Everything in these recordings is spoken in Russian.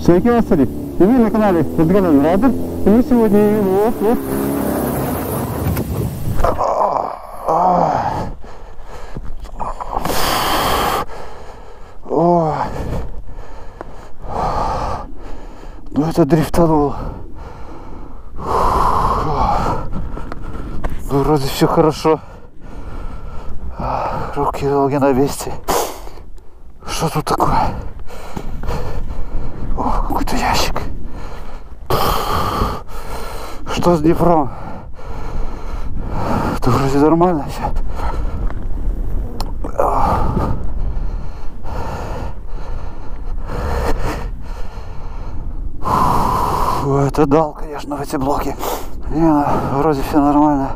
Шейкерсери. И вы на канале Эдгаран Радер. И мы сегодня вот. Ну это дрифтанул. Ну вроде все хорошо. Руки, ноги на месте. Что тут такое? О, какой-то ящик. Что с Днепром? Это вроде нормально все. Это дал, конечно, в эти блоки. Не, ну, вроде все нормально.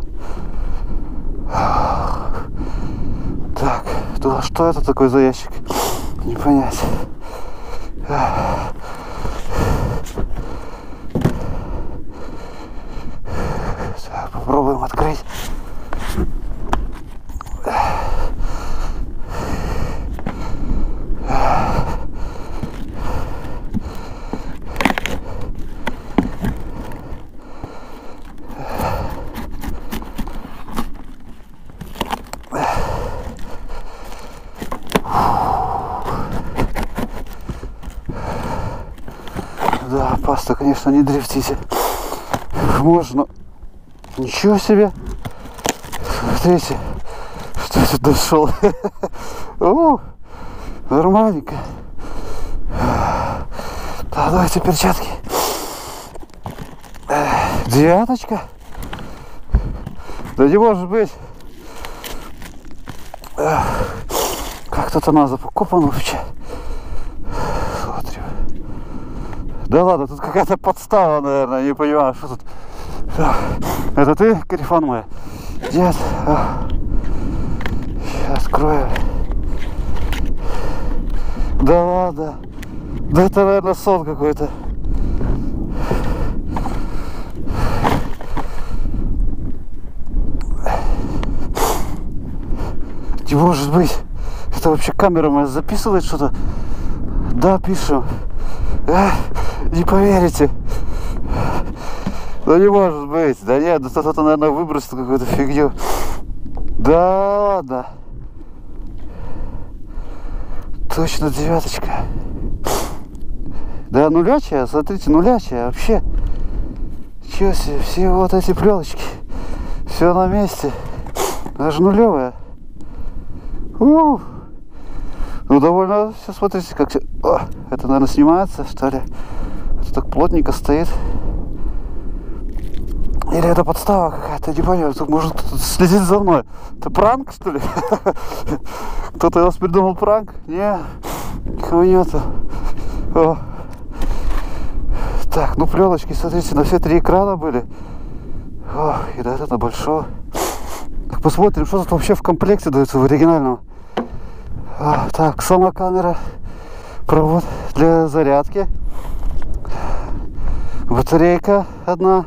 Так, туда что это такое за ящик? Не понять. Так, попробуем открыть. Да, паста, конечно, не дрифтите. Можно. Ничего себе. Смотрите, что я тут дошел. О, нормальненько. Да, давайте перчатки. Девяточка. Да не может быть. Как тут она закопана вообще. Смотрим. Да ладно, тут какая-то подстава, наверное, не понимаю, что тут. Это ты, Карифан моя? Нет. Сейчас открою. Да ладно. Да это, наверное, сон какой-то. Не может быть. Это вообще камера моя записывает что-то? Да, пишем. Не поверите. Ну не может быть. Да нет, да кто-то, наверное, выбросил какую-то фигню. Да ладно. Точно девяточка. Да, нулячая, смотрите, нулячая вообще. Чего себе, все вот эти пленочки. Все на месте. Даже нулевая. Ну, довольно все, смотрите, как все. О, это, наверное, снимается, что ли. Это так плотненько стоит. Или это подстава какая-то, не понял. Тут, может, кто-то следит за мной. Это пранк, что ли? Кто-то у нас придумал пранк? Не, никого нету. О. Так, ну пленочки, смотрите, на все 3 экрана были. О, и до этого большого. Так, посмотрим, что тут вообще в комплекте дается в оригинальном. Так, сама камера, провод для зарядки, батарейка одна,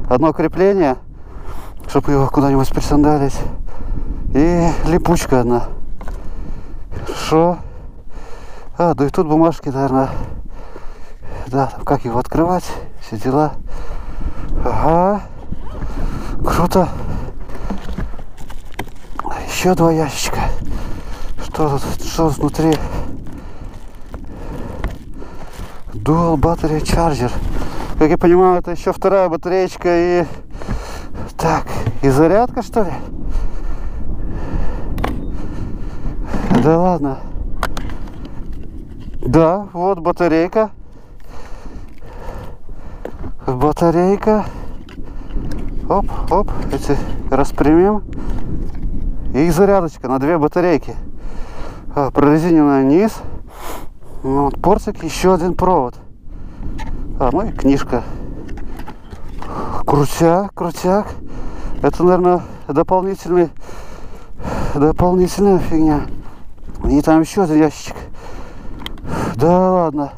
одно крепление, чтобы его куда-нибудь присандалить, и липучка одна. Хорошо. Да и тут бумажки, наверное. Да, там как его открывать, все дела. Ага, круто. Еще 2 ящичка. Что тут внутри? Dual Battery Charger. Как я понимаю, это еще 2-я батареечка и... Так, и зарядка, что ли? Да ладно. Да, вот батарейка. Батарейка. Оп, оп, эти распрямим. И зарядочка на 2 батарейки. Прорезиненная низ. Вот, портик, еще 1 провод. Ну и книжка. Крутяк. Это, наверное, дополнительная фигня. И там еще 1 ящичек. Да ладно.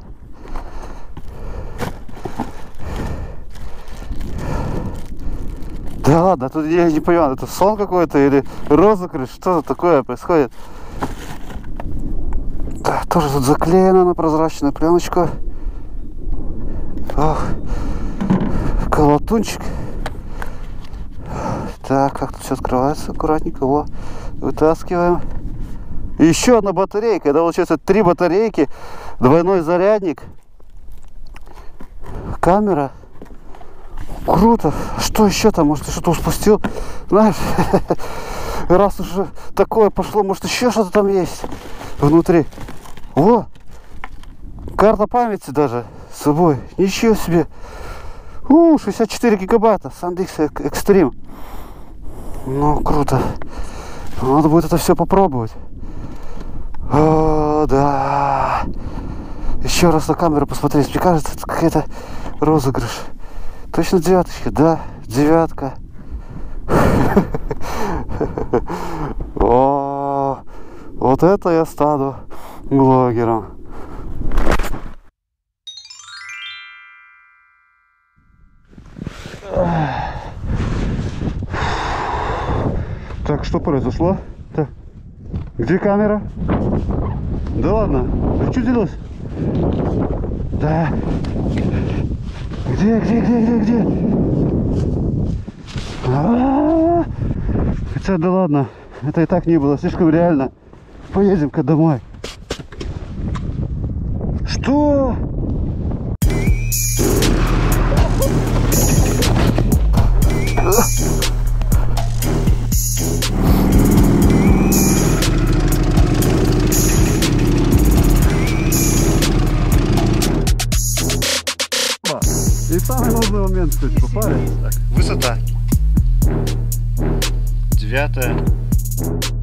Да ладно, тут я не понимаю, это сон какой-то или розыгрыш, что такое происходит? Да, тоже тут заклеено на прозрачную пленочку. Ох, колотунчик. Так, как тут все открывается аккуратненько. Во, вытаскиваем. И еще одна батарейка. Это получается 3 батарейки, двойной зарядник, камера. Круто. Что еще там? Может, ты что-то спустил? Знаешь, раз уже такое пошло, может, еще что-то там есть внутри. Во! Карта памяти даже с собой. Ничего себе. 64 гигабайта. SanDisk Extreme. Ну, круто. Надо будет это все попробовать. О, да. Еще раз на камеру посмотреть. Мне кажется, это какая-то розыгрыш. Точно 9-очка, да, 9-ка. О, вот это я стану блогером. Так, что произошло? Так. Где камера? Да ладно, а что делать? Да. Где? Хотя, да ладно, это и так не было, слишком реально. Поедем-ка домой. Что? И самый нужный момент, кстати, попали. Так, высота 9.